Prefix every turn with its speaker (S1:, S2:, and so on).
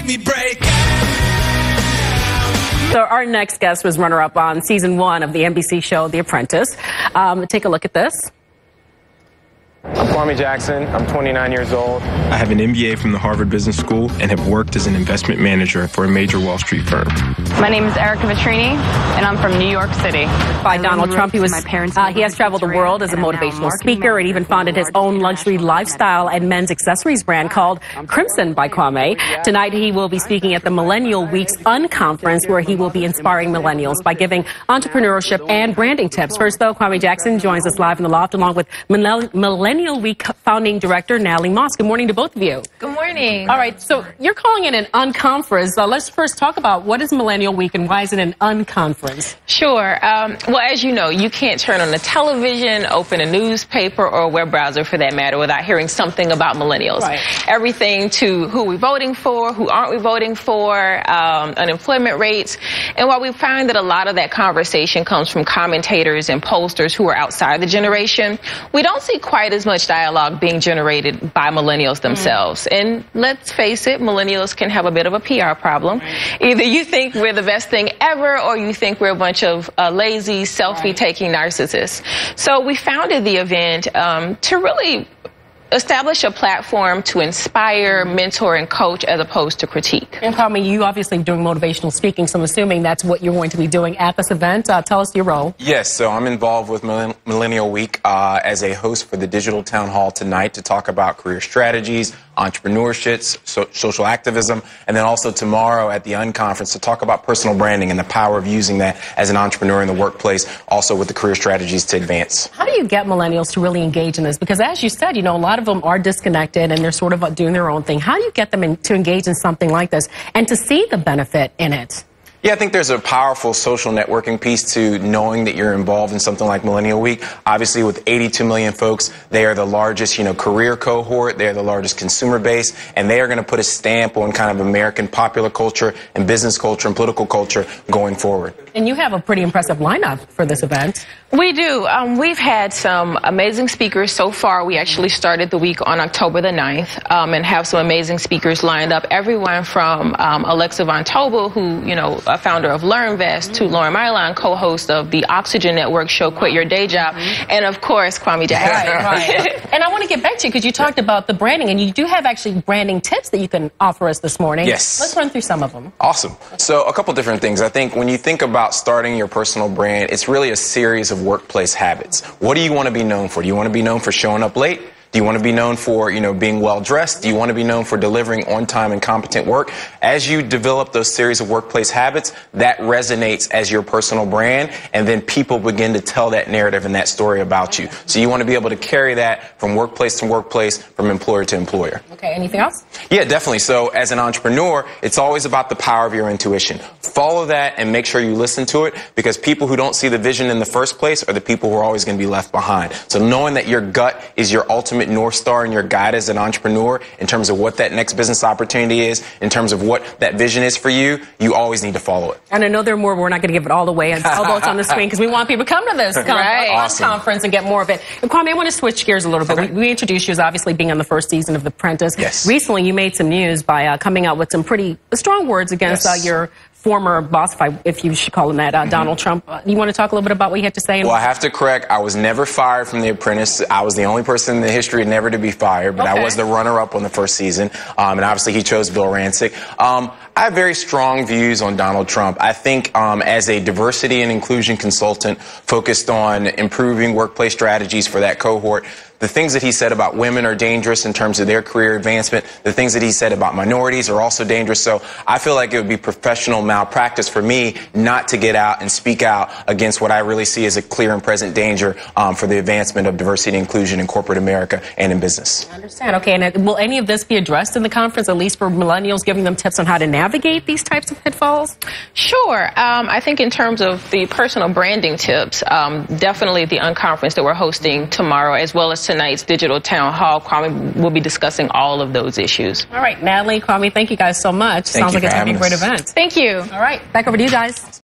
S1: me break.
S2: So our next guest was runner-up on season 1 of the NBC show The Apprentice. Take a look at this.
S3: I'm Kwame Jackson. I'm 29 years old.
S4: I have an MBA from the Harvard Business School and have worked as an investment manager for a major Wall Street firm.
S5: My name is Erica Vetrini, and I'm from New York City.
S2: By Donald Trump, he has traveled the world as a motivational speaker and even founded his own luxury lifestyle and men's accessories brand called Crimson by Kwame. Tonight, he will be speaking at the Millennial Week's Unconference, where he will be inspiring millennials by giving entrepreneurship and branding tips. First, though, Kwame Jackson joins us live in the loft along with Millennial Week founding director Natalie Moss. Good morning to both of you.
S6: Good morning.
S2: All right, so you're calling it an unconference. Let's first talk about what is Millennial Week and why is it an unconference?
S6: Sure. Well, as you know, you can't turn on the television, open a newspaper or a web browser for that matter without hearing something about millennials.
S2: Right.
S6: Everything to who we're voting for, who aren't we voting for, unemployment rates. And while we find that a lot of that conversation comes from commentators and pollsters who are outside the generation, we don't see quite as much dialogue being generated by millennials themselves. And let's face it, millennials can have a bit of a PR problem. Either you think we're the best thing ever or you think we're a bunch of lazy, selfie-taking narcissists. So we founded the event to really establish a platform to inspire, mentor, and coach as opposed to critique.
S2: And Kwame, you obviously doing motivational speaking, so I'm assuming that's what you're going to be doing at this event. Tell us your role.
S3: Yes, so I'm involved with Millennial Week as a host for the digital town hall tonight to talk about career strategies, entrepreneurship, social activism, and then also tomorrow at the Unconference to talk about personal branding and the power of using that as an entrepreneur in the workplace, also with the career strategies to advance.
S2: How do you get millennials to really engage in this? Because as you said, you know, a lot of them are disconnected and they're sort of doing their own thing. How do you get them to engage in something like this and to see the benefit in it?
S3: Yeah, I think there's a powerful social networking piece to knowing that you're involved in something like Millennial Week. Obviously, with 82 million folks, they are the largest, career cohort. They are the largest consumer base, and they are going to put a stamp on kind of American popular culture and business culture and political culture going forward.
S2: And you have a pretty impressive lineup for this event.
S6: We do. We've had some amazing speakers so far. We actually started the week on October the 9th and have some amazing speakers lined up. Everyone from Alexa Von Tobel, who, a founder of LearnVest, to Lauren Milan, co-host of the Oxygen Network show Quit Your Day Job, and of course, Kwame Jackson.
S2: Right. And I want to get back to you because you talked about the branding, and you do have actually branding tips that you can offer us this morning.
S3: Yes.
S2: Let's run through some of them.
S3: Awesome. So a couple different things. I think when you think about starting your personal brand, it's really a series of workplace habits. What do you want to be known for? Do you want to be known for showing up late? Do you want to be known for, being well-dressed? Do you want to be known for delivering on-time and competent work? As you develop those series of workplace habits, that resonates as your personal brand, and then people begin to tell that narrative and that story about you. So you want to be able to carry that from workplace to workplace, from employer to employer.
S2: Okay, anything else?
S3: Yeah, definitely. So as an entrepreneur, it's always about the power of your intuition. Follow that and make sure you listen to it, because people who don't see the vision in the first place are the people who are always going to be left behind. So knowing that your gut is your ultimate North Star and your guide as an entrepreneur in terms of what that next business opportunity is, in terms of what that vision is for you, you always need to follow it.
S2: And I know there are more, we're not going to give it all away, although it's on the screen, because we want people to come to this conference and get more of it. And Kwame, I want to switch gears a little bit. We introduced you as obviously being on the first season of The Apprentice.
S3: Yes.
S2: Recently, you made some news by coming out with some pretty strong words against your former boss, if you should call him that, Donald Trump. You want to talk a little bit about what you had to say?
S3: Well, I have to correct. I was never fired from The Apprentice. I was the only person in the history never to be fired, but I was the runner-up on the first season, and obviously he chose Bill Rancic. I have very strong views on Donald Trump. I think as a diversity and inclusion consultant focused on improving workplace strategies for that cohort, the things that he said about women are dangerous in terms of their career advancement. The things that he said about minorities are also dangerous. So I feel like it would be professional malpractice for me not to get out and speak out against what I really see as a clear and present danger for the advancement of diversity and inclusion in corporate America and in business.
S2: I understand. Okay, and will any of this be addressed in the conference, at least for millennials, giving them tips on how to navigate these types of pitfalls?
S6: Sure. I think in terms of the personal branding tips, definitely the unconference that we're hosting tomorrow, as well as tonight's digital town hall, Kwame will be discussing all of those issues.
S2: All right, Natalie, Kwame, thank you guys so much. Sounds like it's going to be a great event.
S6: Thank you.
S2: All right, back over to you guys.